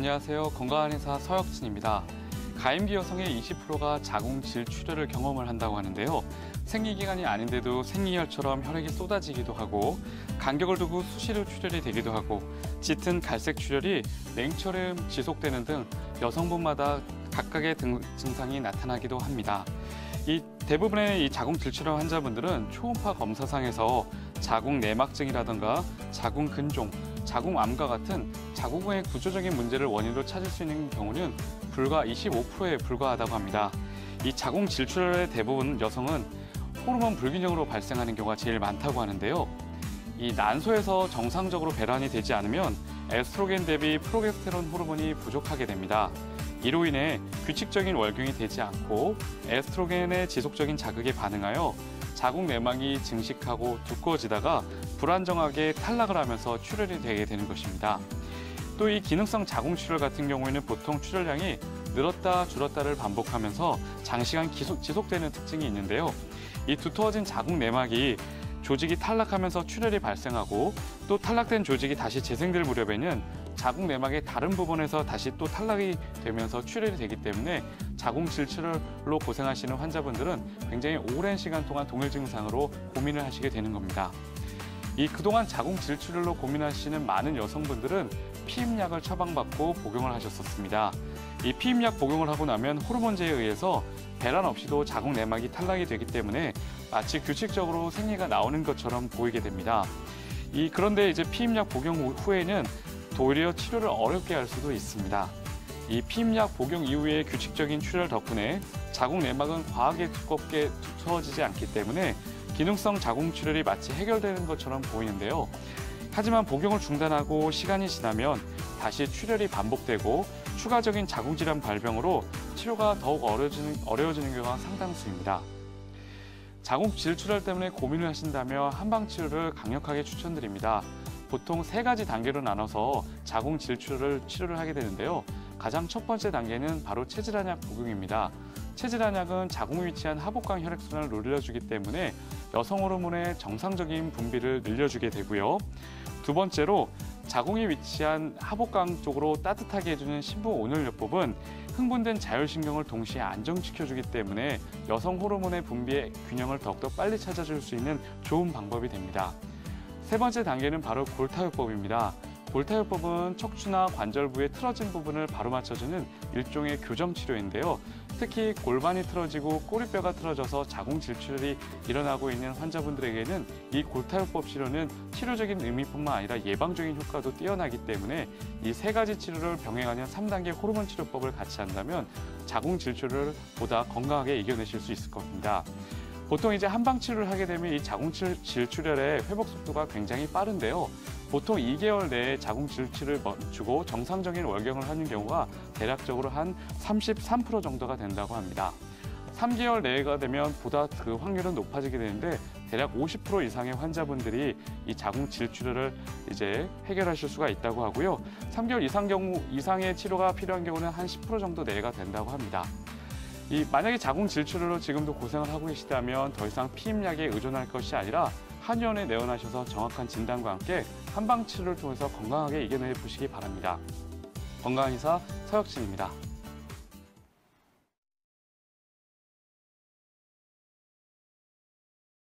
안녕하세요. 건강한 의사 서혁진입니다. 가임기 여성의 20%가 자궁 질출혈을 경험을 한다고 하는데요. 생리기간이 아닌데도 생리혈처럼 혈액이 쏟아지기도 하고 간격을 두고 수시로 출혈이 되기도 하고 짙은 갈색 출혈이 냉철음 지속되는 등 여성분마다 각각의 증상이 나타나기도 합니다. 대부분의 이 자궁 질출혈 환자분들은 초음파 검사상에서 자궁 내막증이라든가 자궁 근종, 자궁암과 같은 자궁의 구조적인 문제를 원인으로 찾을 수 있는 경우는 불과 25%에 불과하다고 합니다. 이 자궁 질출혈의 대부분 여성은 호르몬 불균형으로 발생하는 경우가 제일 많다고 하는데요. 이 난소에서 정상적으로 배란이 되지 않으면 에스트로겐 대비 프로게스테론 호르몬이 부족하게 됩니다. 이로 인해 규칙적인 월경이 되지 않고 에스트로겐의 지속적인 자극에 반응하여 자궁 내막이 증식하고 두꺼워지다가 불안정하게 탈락을 하면서 출혈이 되게 되는 것입니다. 또 이 기능성 자궁 출혈 같은 경우에는 보통 출혈량이 늘었다 줄었다를 반복하면서 장시간 지속되는 특징이 있는데요. 이 두터워진 자궁 내막이 조직이 탈락하면서 출혈이 발생하고 또 탈락된 조직이 다시 재생될 무렵에는 자궁 내막의 다른 부분에서 다시 또 탈락이 되면서 출혈이 되기 때문에 자궁 질출혈로 고생하시는 환자분들은 굉장히 오랜 시간 동안 동일 증상으로 고민을 하시게 되는 겁니다. 그동안 자궁 질출혈로 고민하시는 많은 여성분들은 피임약을 처방받고 복용을 하셨었습니다. 이 피임약 복용을 하고 나면 호르몬제에 의해서 배란 없이도 자궁 내막이 탈락이 되기 때문에 마치 규칙적으로 생리가 나오는 것처럼 보이게 됩니다. 그런데 이제 피임약 복용 후에는 도리어 치료를 어렵게 할 수도 있습니다. 이 피임약 복용 이후의 규칙적인 출혈 덕분에 자궁 내막은 과하게 두껍게 두터워지지 않기 때문에 기능성 자궁 출혈이 마치 해결되는 것처럼 보이는데요. 하지만 복용을 중단하고 시간이 지나면 다시 출혈이 반복되고 추가적인 자궁 질환 발병으로 치료가 더욱 어려워지는 경우가 상당수입니다. 자궁 질출혈 때문에 고민을 하신다면 한방 치료를 강력하게 추천드립니다. 보통 3가지 단계로 나눠서 자궁 질출혈을 치료를 하게 되는데요. 가장 첫 번째 단계는 바로 체질한약 복용입니다. 체질한약은 자궁에 위치한 하복강 혈액순환을 늘려주기 때문에 여성 호르몬의 정상적인 분비를 늘려주게 되고요. 두 번째로 자궁에 위치한 하복강 쪽으로 따뜻하게 해주는 신부온열요법은 흥분된 자율신경을 동시에 안정시켜주기 때문에 여성 호르몬의 분비의 균형을 더욱더 빨리 찾아줄 수 있는 좋은 방법이 됩니다. 세 번째 단계는 바로 골타요법입니다. 골타요법은 척추나 관절부의 틀어진 부분을 바로 맞춰주는 일종의 교정 치료인데요. 특히 골반이 틀어지고 꼬리뼈가 틀어져서 자궁 질출혈이 일어나고 있는 환자분들에게는 이 골타요법 치료는 치료적인 의미뿐만 아니라 예방적인 효과도 뛰어나기 때문에 이 3가지 치료를 병행하는 3단계 호르몬 치료법을 같이 한다면 자궁 질출혈을 보다 건강하게 이겨내실 수 있을 겁니다. 보통 이제 한방 치료를 하게 되면 이 자궁 질출혈의 회복 속도가 굉장히 빠른데요. 보통 2개월 내에 자궁 질출을 멈추고 정상적인 월경을 하는 경우가 대략적으로 한 33% 정도가 된다고 합니다. 3개월 내가 되면 보다 그 확률은 높아지게 되는데 대략 50% 이상의 환자분들이 이 자궁 질출혈을 이제 해결하실 수가 있다고 하고요. 3개월 이상의 치료가 필요한 경우는 한 10% 정도 내가 된다고 합니다. 만약에 자궁 질출혈로 지금도 고생을 하고 계시다면 더 이상 피임약에 의존할 것이 아니라 한의원에 내원하셔서 정확한 진단과 함께 한방 치료를 통해서 건강하게 이겨내 보시기 바랍니다. 건강한 의사 서혁진입니다.